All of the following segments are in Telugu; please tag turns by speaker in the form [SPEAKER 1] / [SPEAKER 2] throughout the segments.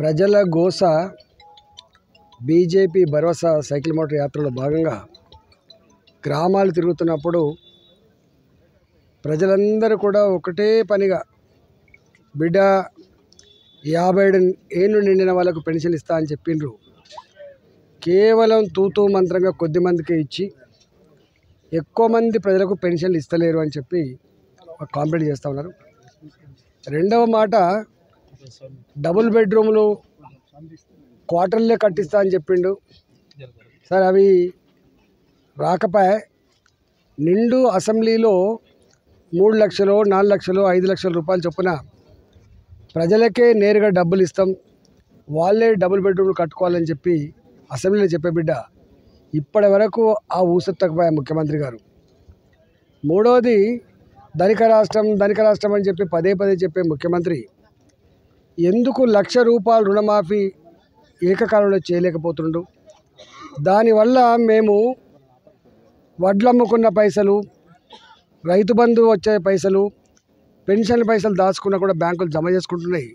[SPEAKER 1] ప్రజల గోస బీజేపీ భరోసా సైకిల్ మోటార్ యాత్రలో భాగంగా గ్రామాలు తిరుగుతున్నప్పుడు ప్రజలందరూ కూడా ఒకటే పనిగా బిడ్డ 57 ఏళ్ళు నిండిన వాళ్ళకు పెన్షన్ ఇస్తా అని చెప్పిండ్రు. కేవలం తూతూ మంత్రంగా కొద్ది మందికి ఇచ్చి ఎక్కువ మంది ప్రజలకు పెన్షన్లు ఇస్తలేరు అని చెప్పి కాంప్లైంట్ చేస్తూ ఉన్నారు. రెండవ మాట, డబుల్ బెడ్రూమ్లు క్వార్టర్లే కట్టిస్తా అని చెప్పిండు. సార్ అవి రాకపోయే నిండు అసెంబ్లీలో 3 లక్షలు 4 లక్షలు 5 లక్షల రూపాయలు చొప్పున ప్రజలకే నేరుగా డబ్బులు ఇస్తాం, వాళ్ళే డబుల్ బెడ్రూమ్లు కట్టుకోవాలని చెప్పి అసెంబ్లీలో చెప్పే బిడ్డ ఇప్పటి వరకు ఆ ఊసెత్తకపోయా ముఖ్యమంత్రి గారు. మూడవది, ధనిక రాష్ట్రం అని చెప్పి పదే చెప్పే ముఖ్యమంత్రి ఎందుకు ₹1,00,000 రుణమాఫీ ఏకకాలంలో చేయలేకపోతుండు? దానివల్ల మేము వడ్లమ్ముకున్న పైసలు, రైతు బంధు వచ్చే పైసలు, పెన్షన్ పైసలు దాచుకున్నా కూడా బ్యాంకులు జమ చేసుకుంటున్నాయి.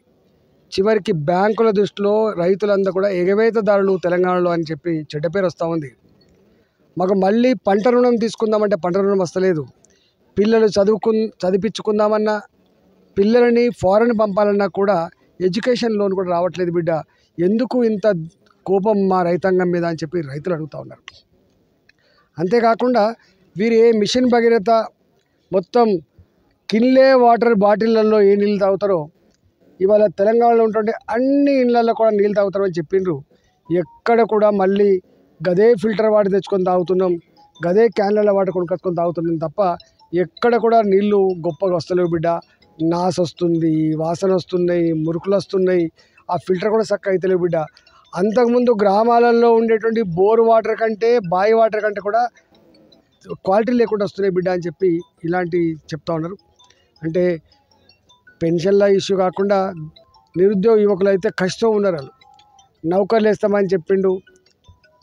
[SPEAKER 1] చివరికి బ్యాంకుల దృష్టిలో రైతులందరూ కూడా ఎగవేతదారులు తెలంగాణలో అని చెప్పి చెడ్డ పేరు వస్తూ ఉంది. మాకు మళ్ళీ పంట రుణం తీసుకుందామంటే పంట రుణం వస్తలేదు. పిల్లలు చదివించుకుందామన్నా, పిల్లలని ఫారెన్ పంపాలన్నా కూడా ఎడ్యుకేషన్ లోన్ కూడా రావట్లేదు. బిడ్డ ఎందుకు ఇంత కోపం మా రైతాంగం మీద అని చెప్పి రైతులు అడుగుతూ ఉన్నారు. అంతేకాకుండా వీరు ఏ మిషన్ భగీరథ మొత్తం కిన్లే వాటర్ బాటిళ్లలో ఏ నీళ్ళు తాగుతారో ఇవాళ తెలంగాణలో ఉంటుంటే అన్ని ఇళ్లలో కూడా నీళ్ళు తాగుతారని చెప్పిండ్రు. ఎక్కడ కూడా మళ్ళీ గదే ఫిల్టర్ వాటర్ తెచ్చుకొని తాగుతున్నాం, గదే క్యాన్ల వాటర్ కొనుక్కొచ్చుకొని తాగుతున్నాం తప్ప ఎక్కడ కూడా నీళ్ళు గొప్పగా వస్తలేవు బిడ్డ. నాసు వస్తుంది, వాసన వస్తున్నాయి, మురుకులు వస్తున్నాయి, ఆ ఫిల్టర్ కూడా చక్కగా అవుతలేవు బిడ్డ. అంతకుముందు గ్రామాలలో ఉండేటువంటి బోర్ వాటర్ కంటే బావి వాటర్ కంటే కూడా క్వాలిటీ లేకుండా వస్తున్నాయి బిడ్డ అని చెప్పి ఇలాంటి చెప్తా ఉన్నారు. అంటే పెన్షన్ల ఇష్యూ కాకుండా నిరుద్యోగ యువకులు అయితే కష్టం ఉన్నారు. వాళ్ళు నౌకర్లు వేస్తామని చెప్పిండు,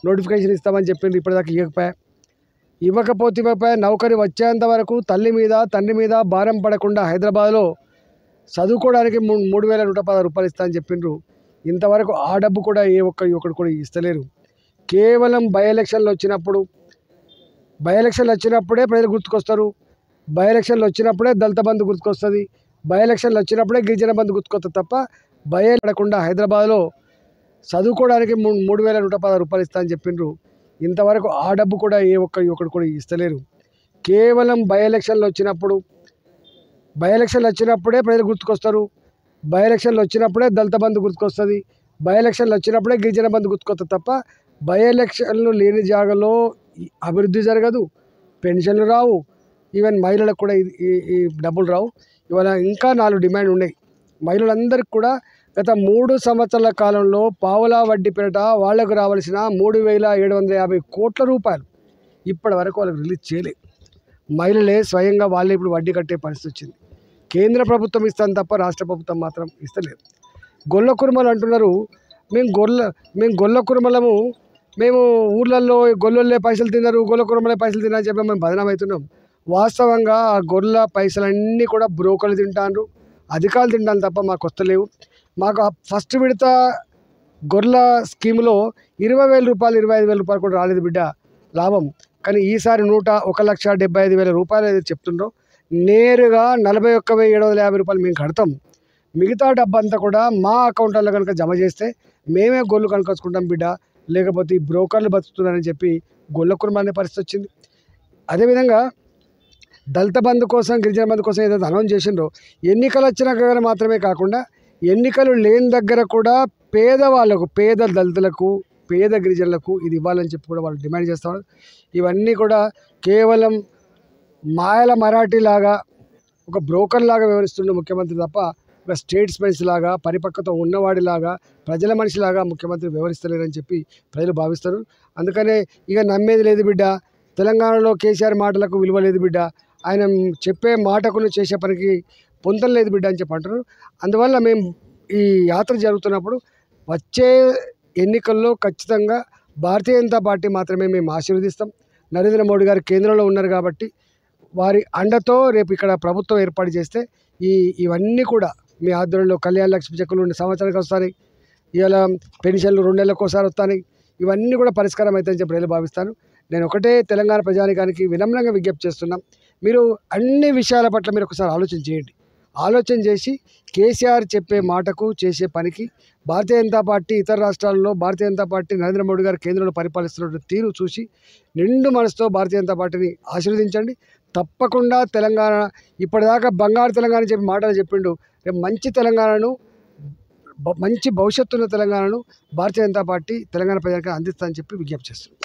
[SPEAKER 1] నోటిఫికేషన్ ఇస్తామని చెప్పిండు, ఇప్పటిదాకా ఇవ్వకపోతే నౌకరి వచ్చేంత వరకు తల్లి మీద తండ్రి మీద భారం పడకుండా హైదరాబాద్లో చదువుకోవడానికి 3,110 రూపాయలు ఇస్తా అని చెప్పిండ్రు. ఇంతవరకు ఆ డబ్బు కూడా ఏ ఒక్క యువకుడు కూడా ఇస్తలేరు. కేవలం బై ఎలక్షన్లు వచ్చినప్పుడే ప్రజలు గుర్తుకొస్తారు, బై ఎలక్షన్లు వచ్చినప్పుడే దళిత బంధు గుర్తుకొస్తుంది, బై ఎలక్షన్లు వచ్చినప్పుడే గిరిజన బంధు గుర్తుకొస్తుంది తప్ప పడకుండా హైదరాబాద్లో చదువుకోవడానికి 3,110 రూపాయలు ఇస్తా అని చెప్పిండ్రు. ఇంతవరకు ఆ డబ్బు కూడా ఏ ఒక్క యువకుడు కూడా ఇస్తలేరు. కేవలం బై ఎలక్షన్లు వచ్చినప్పుడే ప్రజలు గుర్తుకొస్తారు, బై ఎలక్షన్లు వచ్చినప్పుడే దళిత బంధు గుర్తుకొస్తుంది, బై ఎలక్షన్లు వచ్చినప్పుడే గిరిజన బంధు గుర్తుకొస్తుంది తప్ప బై ఎలక్షన్లు లేని జాగాలో అభివృద్ధి జరగదు, పెన్షన్లు రావు, ఈవెన్ మహిళలకు కూడా ఈ డబ్బులు రావు. ఇవాళ ఇంకా 4 డిమాండ్లు ఉన్నాయి. మహిళలందరికీ కూడా గత 3 సంవత్సరాల కాలంలో పావలా వడ్డీ పేరిట వాళ్లకు రావాల్సిన 3,750 కోట్ల రూపాయలు ఇప్పటి వరకు వాళ్ళకి రిలీజ్ చేయలేదు. మహిళలే స్వయంగా వాళ్ళే ఇప్పుడు వడ్డీ కట్టే పరిస్థితి వచ్చింది. కేంద్ర ప్రభుత్వం ఇస్తాను తప్ప రాష్ట్ర ప్రభుత్వం మాత్రం ఇస్తలేదు. గొల్ల కుర్మలు అంటున్నారు, మేము గొల్ల కుర్మలము, మేము ఊర్లలో గొల్లలే పైసలు తిన్నారు, గొల్ల కుర్మలే పైసలు తిన్నారని చెప్పి మేము బదనాం అవుతున్నాం. వాస్తవంగా ఆ గొర్రెల పైసలన్నీ కూడా బ్రోకర్లు తింటారు, అధికారులు తింటాను తప్ప మాకు వస్తలేవు. మాకు ఫస్ట్ విడత గొర్రెల స్కీములో 20,000 రూపాయలు 25,000 రూపాయలు కూడా రాలేదు బిడ్డ లాభం. కానీ ఈసారి 1,75,000 రూపాయలు ఏదైతే చెప్తుండ్రో నేరుగా 41,750 రూపాయలు మేము కడతాం. మిగతా డబ్బు అంతా కూడా మా అకౌంట్లలో కనుక జమ చేస్తే మేమే గొర్రెలు కనుకొచ్చుకుంటాం బిడ్డ, లేకపోతే ఈ బ్రోకర్లు బతుకుతున్నారని చెప్పి గొల్ల కుర్మ అనే పరిస్థితి వచ్చింది. అదేవిధంగా దళిత బంధు కోసం గిరిజన బంధు కోసం ఏదైతే అనౌన్స్ చేసిండ్రో ఎన్నికలు వచ్చిన దగ్గర మాత్రమే కాకుండా ఎన్నికలు లేని దగ్గర కూడా పేదవాళ్ళకు, పేద దళితులకు, పేద గిరిజనులకు ఇది ఇవ్వాలని చెప్పి కూడా వాళ్ళు డిమాండ్ చేస్తారు. ఇవన్నీ కూడా కేవలం మాయల మరాఠీ లాగా ఒక బ్రోకర్ లాగా వ్యవహరిస్తున్న ముఖ్యమంత్రి తప్ప ఒక స్టేట్స్మెన్స్ లాగా పరిపక్వత ఉన్నవాడిలాగా ప్రజల మనిషిలాగా ముఖ్యమంత్రి వ్యవహరిస్తలేరని చెప్పి ప్రజలు భావిస్తారు. అందుకనే ఇక నమ్మేది లేదు బిడ్డ, తెలంగాణలో కేసీఆర్ మాటలకు విలువ లేదు బిడ్డ, ఆయన చెప్పే మాటకును చేసే పనికి పొంతం లేదు బిడ్డ అని చెప్పి అంటారు. అందువల్ల మేము ఈ యాత్ర జరుగుతున్నప్పుడు వచ్చే ఎన్నికల్లో ఖచ్చితంగా భారతీయ జనతా పార్టీ మాత్రమే మేము ఆశీర్వదిస్తాం. నరేంద్ర మోడీ గారు కేంద్రంలో ఉన్నారు కాబట్టి వారి అండతో రేపు ఇక్కడ ప్రభుత్వం ఏర్పాటు చేస్తే ఇవన్నీ కూడా మీ ఆధ్వర్యంలో కళ్యాణ లక్ష్మి చెక్కులు సంవత్సరానికి వస్తాయి, ఇవాళ పెన్షన్లు 2 నెలలకు ఒకసారి వస్తాయి, ఇవన్నీ కూడా పరిష్కారం అవుతాయని చెప్పి నేను భావిస్తాను. నేను ఒకటే తెలంగాణ ప్రజానికానికి వినమ్రంగా విజ్ఞప్తి చేస్తున్నాం, మీరు అన్ని విషయాల పట్ల మీరు ఒకసారి ఆలోచన చేయండి. ఆలోచన చేసి కేసీఆర్ చెప్పే మాటకు చేసే పనికి భారతీయ జనతా పార్టీ ఇతర రాష్ట్రాల్లో భారతీయ జనతా పార్టీ నరేంద్ర మోడీ గారు కేంద్రంలో పరిపాలిస్తున్న తీరు చూసి నిండు మనసుతో భారతీయ జనతా పార్టీని ఆశీర్వదించండి. తప్పకుండా తెలంగాణ ఇప్పటిదాకా బంగారు తెలంగాణ చెప్పి మాటలు చెప్పిండు, రేపు మంచి తెలంగాణను మంచి భవిష్యత్తున్న తెలంగాణను భారతీయ జనతా పార్టీ తెలంగాణ ప్రజలకు అందిస్తుందని చెప్పి విజ్ఞప్తి చేస్తుంది.